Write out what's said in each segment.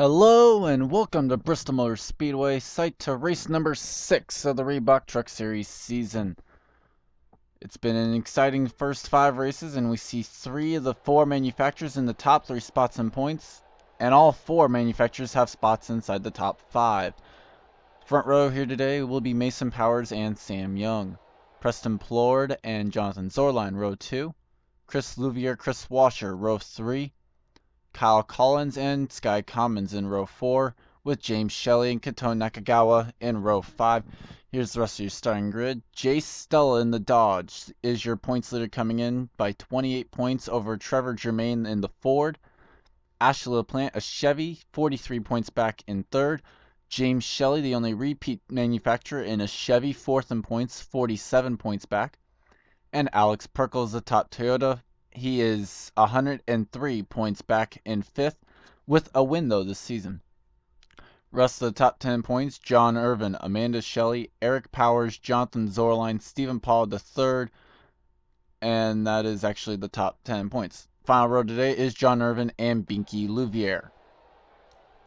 Hello and welcome to Bristol Motor Speedway, site to race number 6 of the Reebok Truck Series season. It's been an exciting first 5 races, and we see 3 of the 4 manufacturers in the top 3 spots in points, and all 4 manufacturers have spots inside the top 5. Front row here today will be Mason Powers and Sam Young. Preston Plord and Jonathan Zorline, row 2. Chris Louvier, Chris Washer, row 3. Kyle Collins and Sky Commons in row 4, with James Shelley and Kato Nakagawa in row 5. Here's the rest of your starting grid. Jace Stella in the Dodge is your points leader, coming in by 28 points over Trevor Germain in the Ford. Ashley LaPlante, a Chevy, 43 points back in third. James Shelley, the only repeat manufacturer in a Chevy, fourth in points, 47 points back. And Alex Perkle is the top Toyota. He is 103 points back in 5th, with a win though this season. Rest of the top 10 points: John Irvin, Amanda Shelley, Eric Powers, Jonathan Zorline, Stephen Paul III, and that is actually the top 10 points. Final row today is John Irvin and Binky Louvier.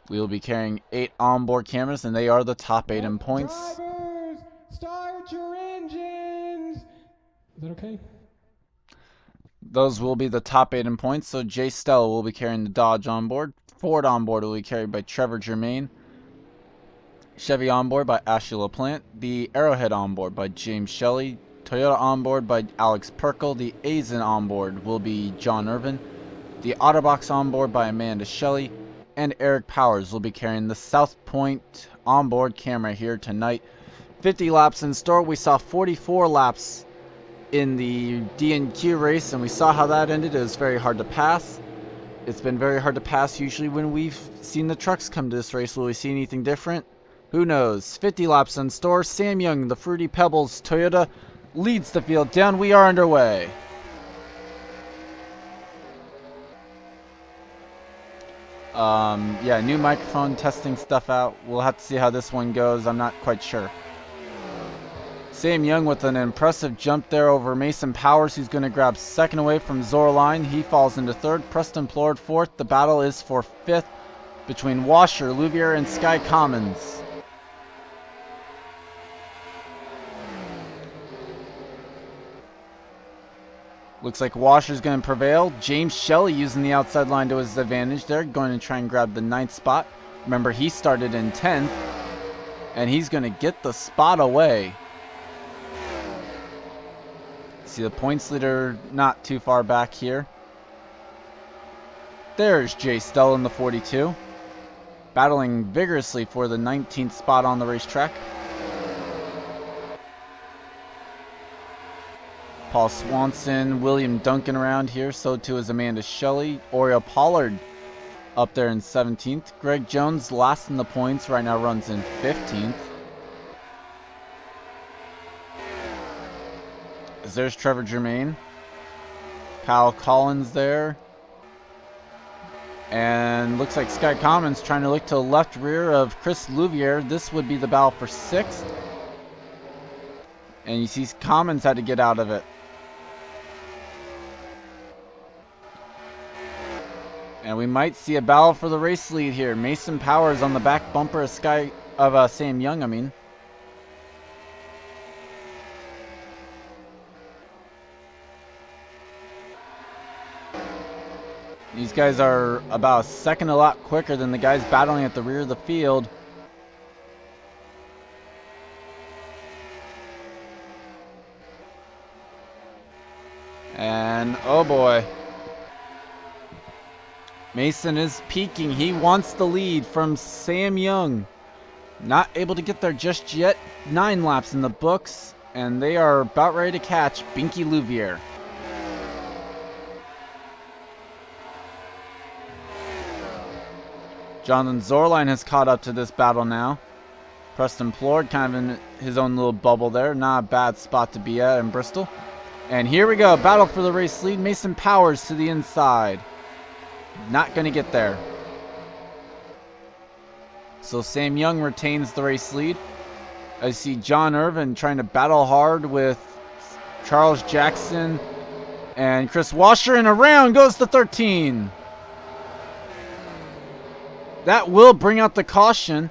We will be carrying 8 onboard cameras, and they are the top 8 in points. Drivers, start your engines. Is that okay? Those will be the top 8 in points. So Jay Stella will be carrying the Dodge onboard. Ford onboard will be carried by Trevor Germain. Chevy onboard by Ashley LaPlante. The Arrowhead onboard by James Shelley. Toyota onboard by Alex Perkle. The Aizen onboard will be John Irvin. The Otterbox onboard by Amanda Shelley. And Eric Powers will be carrying the South Point onboard camera here tonight. 50 laps in store. We saw 44 laps in the D&Q race, and we saw how that ended. It was very hard to pass. It's been very hard to pass usually when we've seen the trucks come to this race. Will we see anything different? Who knows? 50 laps in store. Sam Young, the Fruity Pebbles Toyota, leads the field down. We are underway. Yeah, new microphone, testing stuff out. We'll have to see how this one goes. I'm not quite sure. Sam Young with an impressive jump there over Mason Powers, who's going to grab second away from Zorline. He falls into third. Preston Plord fourth. The battle is for 5th between Washer, Louvier, and Sky Commons. Looks like Washer's going to prevail. James Shelley using the outside line to his advantage there, going to try and grab the 9th spot. Remember, he started in 10th, and he's going to get the spot away. See the points leader not too far back here. There's Jay Stella in the 42, battling vigorously for the 19th spot on the racetrack. Paul Swanson, William Duncan around here, so too is Amanda Shelley. Oriel Pollard up there in 17th. Greg Jones, last in the points, right now runs in 15th. There's Trevor Germain. Kyle Collins there. And looks like Sky Commons trying to look to the left rear of Chris Louvier. This would be the battle for 6th. And you see Commons had to get out of it. And we might see a battle for the race lead here. Mason Powers on the back bumper of Sam Young, I mean. These guys are about a second a lot quicker than the guys battling at the rear of the field. And oh boy. Mason is peaking. He wants the lead from Sam Young. Not able to get there just yet. 9 laps in the books, and they are about ready to catch Binky Louvier. Jonathan Zorline has caught up to this battle now. Preston Plord kind of in his own little bubble there. Not a bad spot to be at in Bristol. And here we go. Battle for the race lead. Mason Powers to the inside. Not going to get there. So Sam Young retains the race lead. I see John Irvin trying to battle hard with Charles Jackson and Chris Washer. And around goes the 13. That will bring out the caution.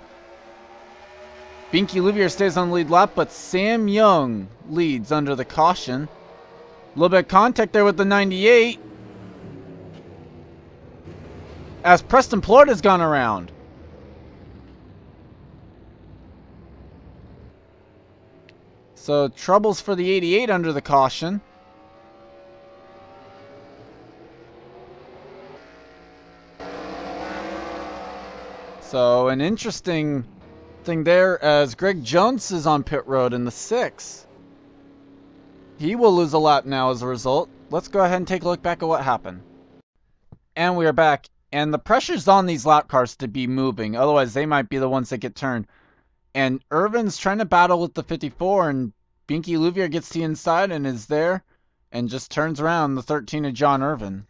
Binky Louvier stays on the lead lap, but Sam Young leads under the caution. A little bit of contact there with the 98. As Preston Plord has gone around. So troubles for the 88 under the caution. So an interesting thing there as Greg Jones is on pit road in the 6. He will lose a lap now as a result. Let's go ahead and take a look back at what happened. And we are back. And the pressure's on these lap cars to be moving. Otherwise, they might be the ones that get turned. And Irvin's trying to battle with the 54. And Binky Louvier gets to the inside and is there. And just turns around the 13 of John Irvin.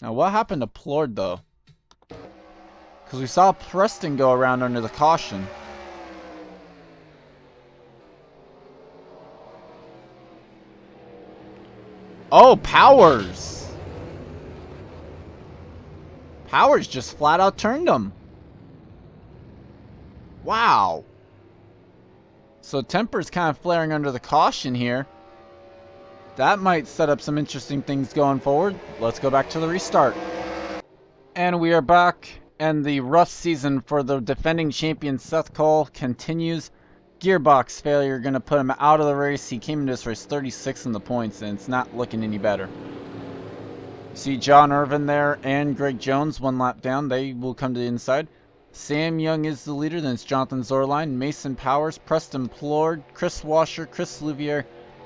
Now, what happened to Plord, though? Because we saw Preston go around under the caution. Oh, Powers! Powers just flat out turned him. Wow. So Temper's kind of flaring under the caution here. That might set up some interesting things going forward. Let's go back to the restart. And we are back. And the rough season for the defending champion Seth Cole continues. Gearbox failure going to put him out of the race. He came into this race 36 in the points, and it's not looking any better. See John Irvin there and Greg Jones 1 lap down. They will come to the inside. Sam Young is the leader. Then it's Jonathan Zorline, Mason Powers, Preston Plord, Chris Washer, Chris Louvier,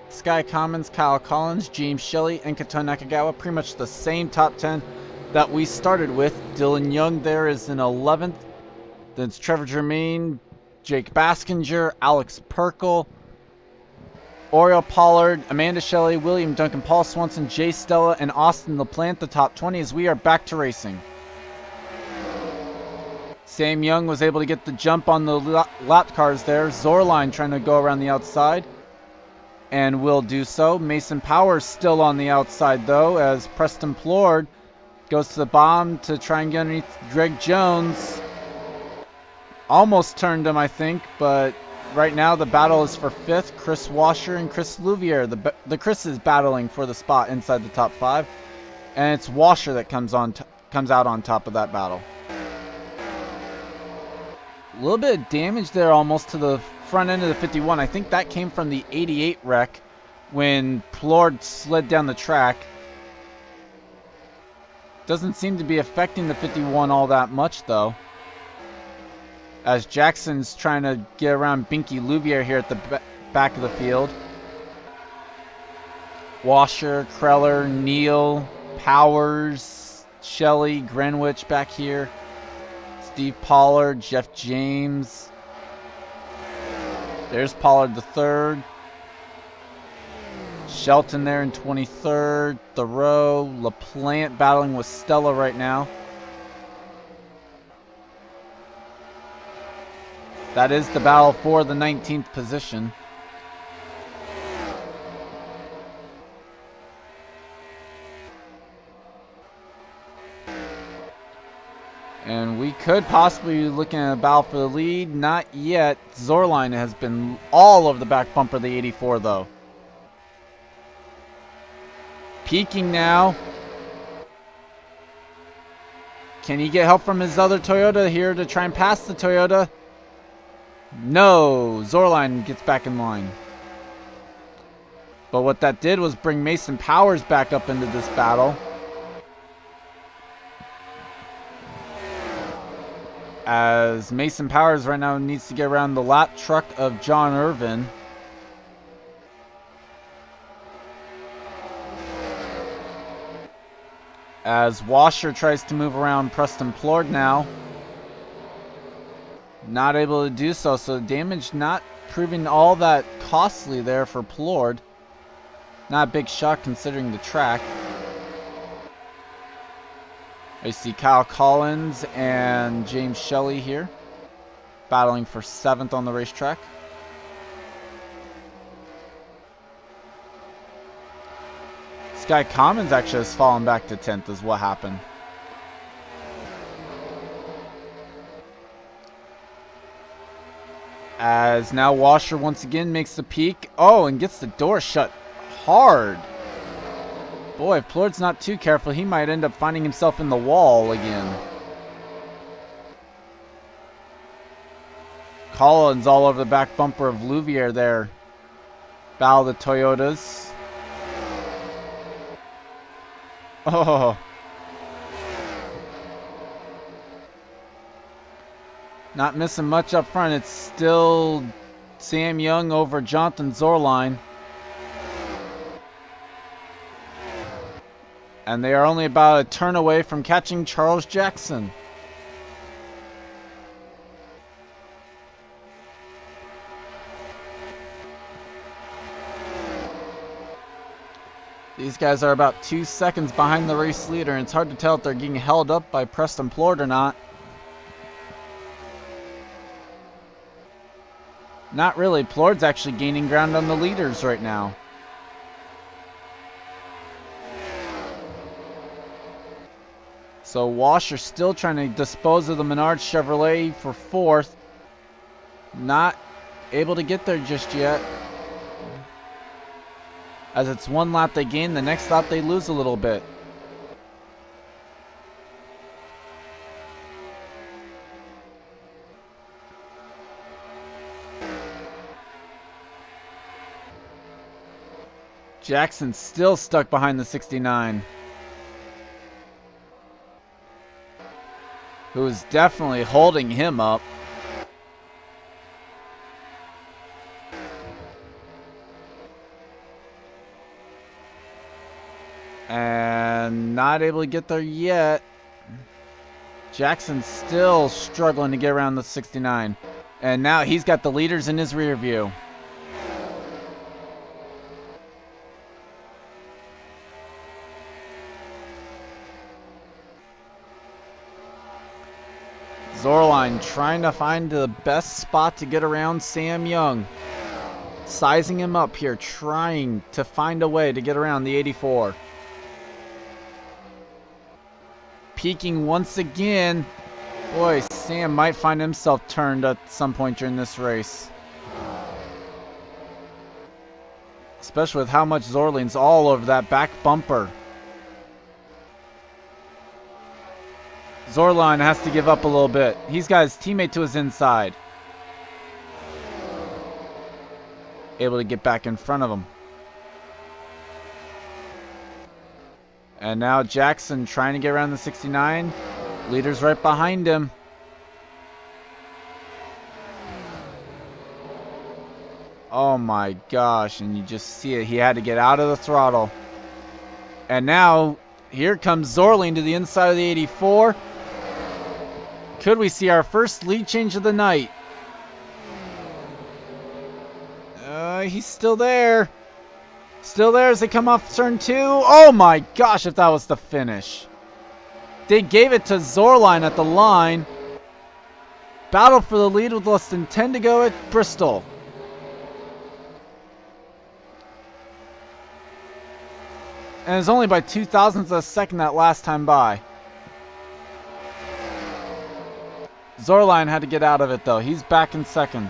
Sky Commons, Kyle Collins, James Shelley, and Kato Nakagawa. Pretty much the same top 10 that we started with. Dylan Young there is in 11th. Then it's Trevor Germain, Jake Baskinger, Alex Perkle, Oriel Pollard, Amanda Shelley, William Duncan, Paul Swanson, Jay Stella, and Austin LaPlante, the top 20 as we are back to racing. Sam Young was able to get the jump on the lap cars there. Zorline trying to go around the outside and will do so. Mason Powers still on the outside though as Preston Plord goes to the bottom to try and get underneath Greg Jones. Almost turned him, I think, but right now the battle is for 5th. Chris Washer and Chris Louvier. The Chris is battling for the spot inside the top 5. And it's Washer that comes out on top of that battle. A little bit of damage there almost to the front end of the 51. I think that came from the 88 wreck when Plord slid down the track. Doesn't seem to be affecting the 51 all that much though. As Jackson's trying to get around Binky Louvier here at the back of the field. Washer, Kreller, Neal, Powers, Shelley, Greenwich back here. Steve Pollard, Jeff James. There's Pollard the 3rd. Shelton there in 23rd. Thoreau, LaPlante battling with Stella right now. That is the battle for the 19th position. And we could possibly be looking at a battle for the lead. Not yet. Zorline has been all over the back bumper of the 84 though. Peaking now. Can he get help from his other Toyota here to try and pass the Toyota? No, Zorline gets back in line. But what that did was bring Mason Powers back up into this battle. As Mason Powers right now needs to get around the lap truck of John Irvin. As Washer tries to move around Preston Plord now. Not able to do so, so damage not proving all that costly there for Plord. Not a big shock considering the track. I see Kyle Collins and James Shelley here, battling for 7th on the racetrack. Sky Commons actually has fallen back to 10th is what happened. As now Washer once again makes the peek. Oh, and gets the door shut hard. Boy, if Plord's not too careful, he might end up finding himself in the wall again. Collins all over the back bumper of Louvier there. Battle the Toyotas. Oh. Not missing much up front. It's still Sam Young over Jonathan Zorline. And they are only about a turn away from catching Charles Jackson. These guys are about 2 seconds behind the race leader, and it's hard to tell if they're getting held up by Preston Plord or not. Not really. Plord's actually gaining ground on the leaders right now. So Washer still trying to dispose of the Menard Chevrolet for 4th. Not able to get there just yet. As it's 1 lap they gain, the next lap they lose a little bit. Jackson still stuck behind the 69. Who is definitely holding him up. And not able to get there yet. Jackson's still struggling to get around the 69. And now he's got the leaders in his rear view. Zorline trying to find the best spot to get around Sam Young. Sizing him up here, trying to find a way to get around the 84. Peaking once again. Boy, Sam might find himself turned at some point during this race. Especially with how much Zorline's all over that back bumper. Zorline has to give up a little bit. He's got his teammate to his inside. Able to get back in front of him. And now Jackson trying to get around the 69. Leader's right behind him. Oh my gosh, and you just see it. He had to get out of the throttle. And now, here comes Zorline to the inside of the 84. Could we see our first lead change of the night? He's still there. Still there as they come off turn 2. Oh my gosh, if that was the finish. They gave it to Zorline at the line. Battle for the lead with less than 10 to go at Bristol. And it's only by 0.02 of a second that last time by. Zorline had to get out of it though. He's back in second.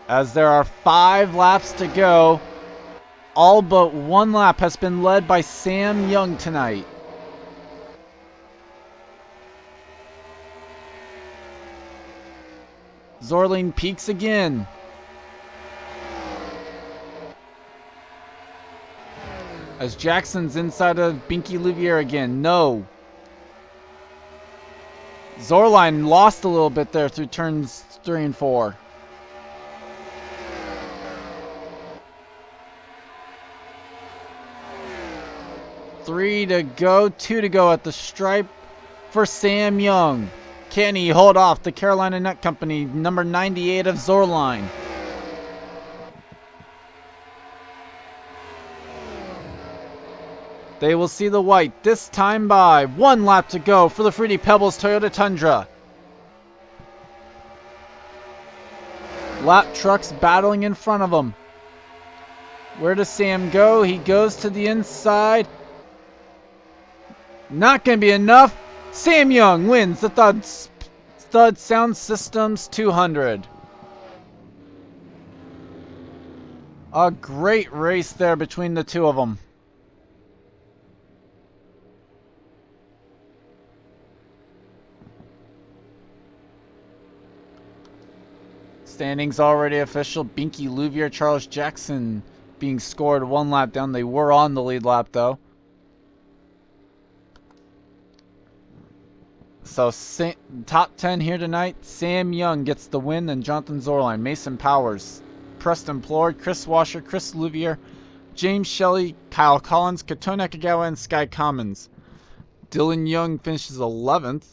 As there are 5 laps to go, all but 1 lap has been led by Sam Young tonight. Zorline peaks again. As Jackson's inside of Binky Louvier again. No. Zorline lost a little bit there through turns 3 and 4. Three to go, 2 to go at the stripe for Sam Young. Can he hold off the Carolina Nut Company, number 98 of Zorline? They will see the white this time by 1 lap to go for the Fruity Pebbles Toyota Tundra. Lap trucks battling in front of him. Where does Sam go? He goes to the inside. Not going to be enough. Sam Young wins the THUD Sound Systems 200. A great race there between the two of them. Standings already official. Binky Louvier, Charles Jackson being scored one lap down. They were on the lead lap though. So top 10 here tonight. Sam Young gets the win, then Jonathan Zorline, Mason Powers, Preston Plord, Chris Washer, Chris Louvier, James Shelley, Kyle Collins, Kato Nakagawa, and Sky Commons. Dylan Young finishes 11th.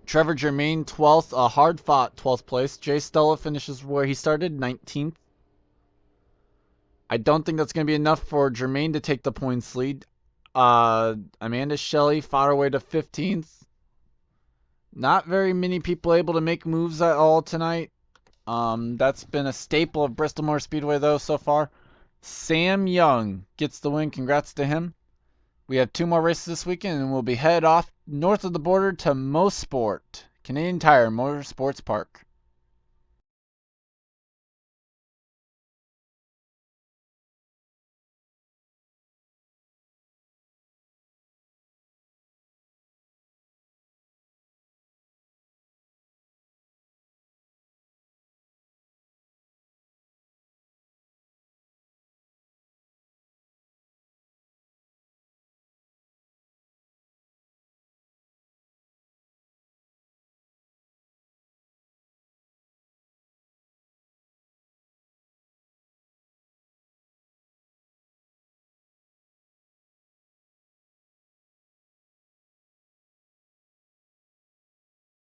Trevor Germain 12th, a hard-fought 12th place. Jay Stella finishes where he started, 19th. I don't think that's going to be enough for Germain to take the points lead. Amanda Shelley fought her way to 15th. Not very many people able to make moves at all tonight. That's been a staple of Bristol Motor Speedway though so far. Sam Young gets the win. Congrats to him. We have 2 more races this weekend, and we'll be head off north of the border to Mosport, Canadian Tire Motorsports Park.